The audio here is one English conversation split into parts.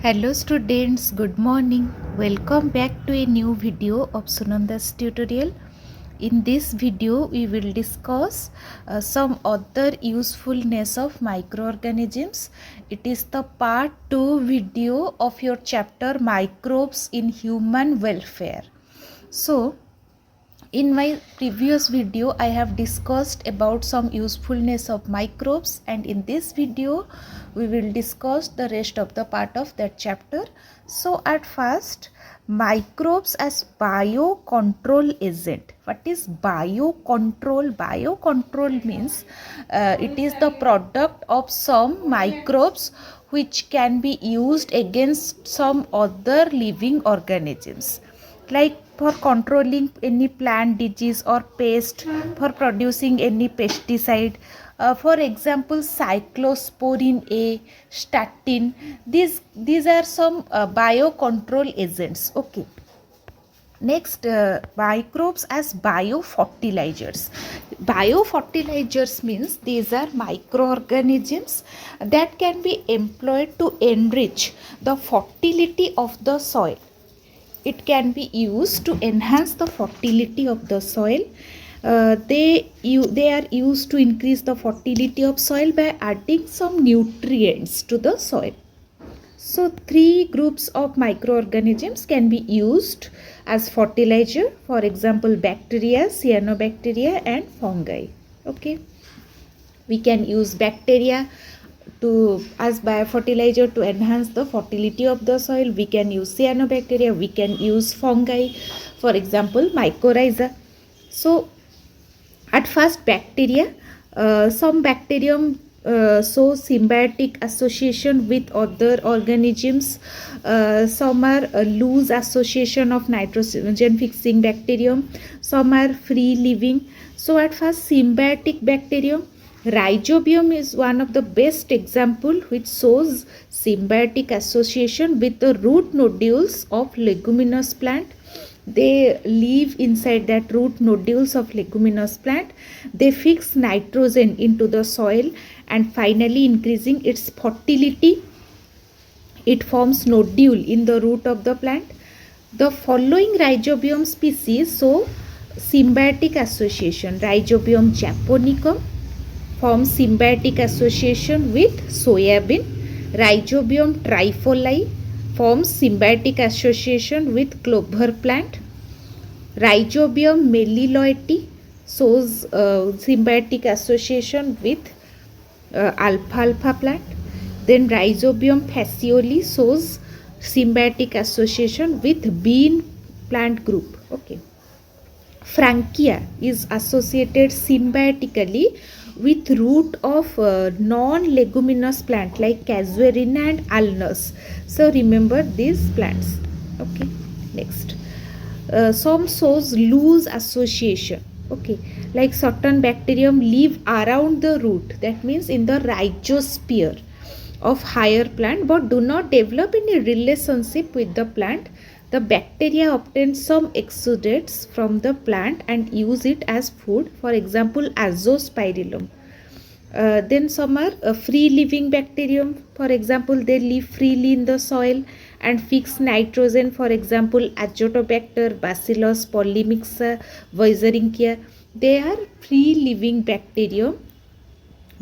Hello students, good morning. Welcome back to a new video of Sunanda's tutorial. In this video, we will discuss some other usefulness of microorganisms. It is the part 2 video of your chapter Microbes in Human Welfare. So, in my previous video, I have discussed about some usefulness of microbes, and in this video, we will discuss the rest of the part of that chapter. So at first, microbes as biocontrol agent. What is biocontrol? Biocontrol means it is the product of some microbes which can be used against some other living organisms, like for controlling any plant disease or pest, for producing any pesticide, for example cyclosporin A, statin. These are some biocontrol agents. Okay. Next, microbes as biofertilizers. Biofertilizers means these are microorganisms that can be employed to enrich the fertility of the soil. It can be used to enhance the fertility of the soil. They are used to increase the fertility of soil by adding some nutrients to the soil. So three groups of microorganisms can be used as fertilizer. For example, bacteria, cyanobacteria and fungi. Okay. We can use bacteria as biofertilizer to enhance the fertility of the soil. We can use cyanobacteria, we can use fungi, for example mycorrhiza. So at first, bacteria, some bacterium show symbiotic association with other organisms. Some are loose association of nitrogen fixing bacterium, some are free living. So at first, symbiotic bacterium, rhizobium is one of the best example which shows symbiotic association with the root nodules of leguminous plant. They live inside that root nodules of leguminous plant. They fix nitrogen into the soil and finally increasing its fertility. It forms nodule in the root of the plant. The following rhizobium species show symbiotic association. Rhizobium japonicum forms symbiotic association with soybean. Rhizobium trifoli forms symbiotic association with clover plant. Rhizobium melilloeti shows symbiotic association with alfalfa plant. Then Rhizobium fascioli shows symbiotic association with bean plant group. Okay. Frankia is associated symbiotically with root of non-leguminous plant like casuarina and alnus. So remember these plants. Okay. Next, some shows loose association. Okay, like certain bacterium live around the root, that means in the rhizosphere of higher plant, but do not develop any relationship with the plant. The bacteria obtain some exudates from the plant and use it as food, for example azospirillum. Then some are free living bacterium, for example they live freely in the soil and fix nitrogen, for example azotobacter, bacillus polymixa, Weiserichia. They are free living bacterium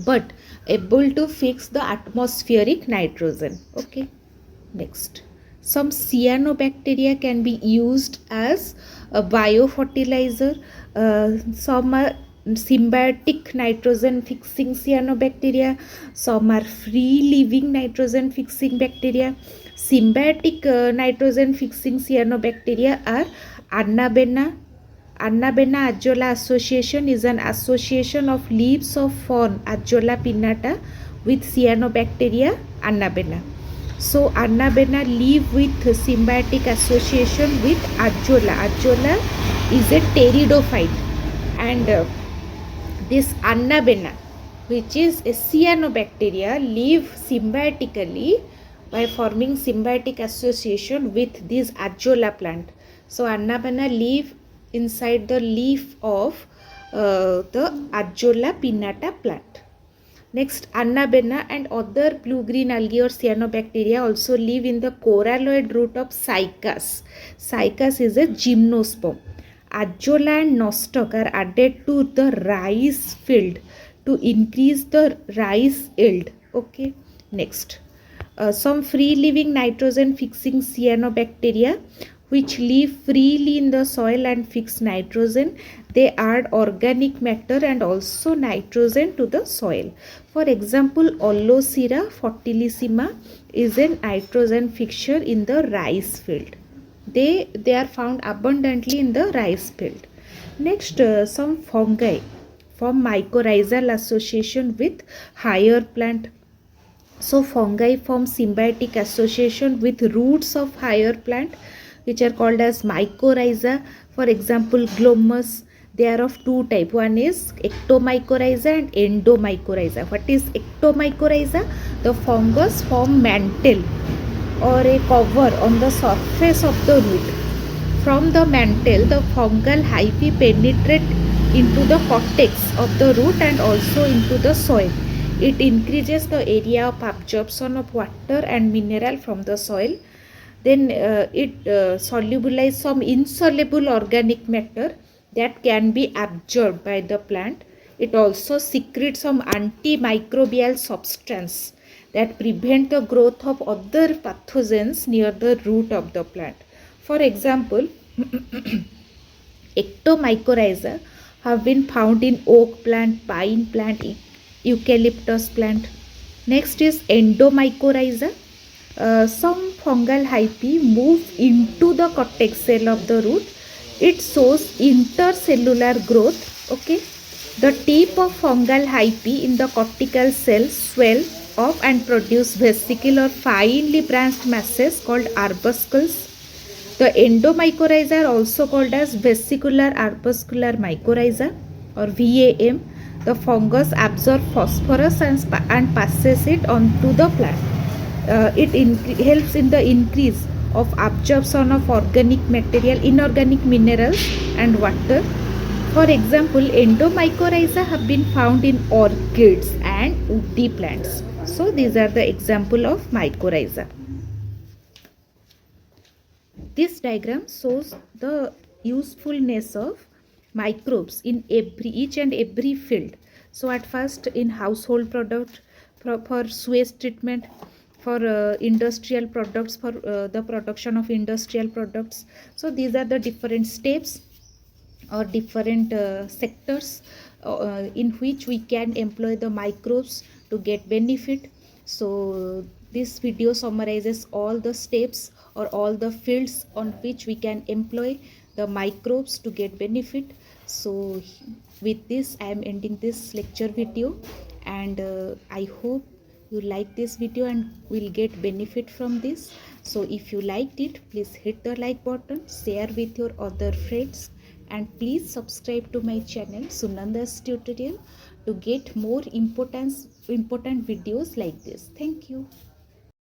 but able to fix the atmospheric nitrogen. Okay. Next, some cyanobacteria can be used as a biofertilizer. Some are symbiotic nitrogen fixing cyanobacteria, some are free living nitrogen fixing bacteria. Symbiotic nitrogen fixing cyanobacteria are Annabena. Annabena azolla association is an association of leaves of fern Azolla pinnata with cyanobacteria Annabena. So Annabena live with symbiotic association with Azolla. Azolla is a pteridophyte, and this Annabena, which is a cyanobacteria, live symbiotically by forming symbiotic association with this Azolla plant. So Annabena live inside the leaf of the Azolla pinnata plant. Next, Annabella and other blue-green algae or cyanobacteria also live in the coralloid root of cycas. Cycas is a gymnosperm. Azolla and nostoc are added to the rice field to increase the rice yield. Okay. Next, some free-living nitrogen-fixing cyanobacteria which live freely in the soil and fix nitrogen. They add organic matter and also nitrogen to the soil. For example, Ollocera fortilissima is a nitrogen fixture in the rice field. They are found abundantly in the rice field. Next, some fungi form mycorrhizal association with higher plant. So fungi form symbiotic association with roots of higher plant which are called as mycorrhiza. For example, glomus. They are of two types. One is ectomycorrhiza and endomycorrhiza. What is ectomycorrhiza? The fungus form mantle or a cover on the surface of the root. From the mantle, the fungal hyphae penetrate into the cortex of the root and also into the soil. It increases the area of absorption of water and mineral from the soil. Then it solubilizes some insoluble organic matter that can be absorbed by the plant. It also secretes some antimicrobial substance that prevent the growth of other pathogens near the root of the plant. For example, ectomycorrhiza have been found in oak plant, pine plant, eucalyptus plant. Next is endomycorrhiza. Some fungal hyphae move into the cortex cell of the root. It shows intercellular growth. Okay, the tip of fungal hyphae in the cortical cell swell up and produce vesicular finely branched masses called arbuscles. The endomycorrhiza are also called as vesicular arbuscular mycorrhiza or VAM. The fungus absorbs phosphorus and passes it onto the plant. It helps in the increase of absorption of organic material, inorganic minerals and water. For example, endomycorrhiza have been found in orchids and woody plants. So these are the example of mycorrhiza. This diagram shows the usefulness of microbes in each and every field. So at first in household product, for sewage treatment, for industrial products, for the production of industrial products. So these are the different steps or different sectors in which we can employ the microbes to get benefit. So this video summarizes all the steps or all the fields on which we can employ the microbes to get benefit. So with this I am ending this lecture video, and I hope you like this video and will get benefit from this. So if you liked it, please hit the like button, share with your other friends, and please subscribe to my channel Sunanda's Tutorial to get more important videos like this. Thank you.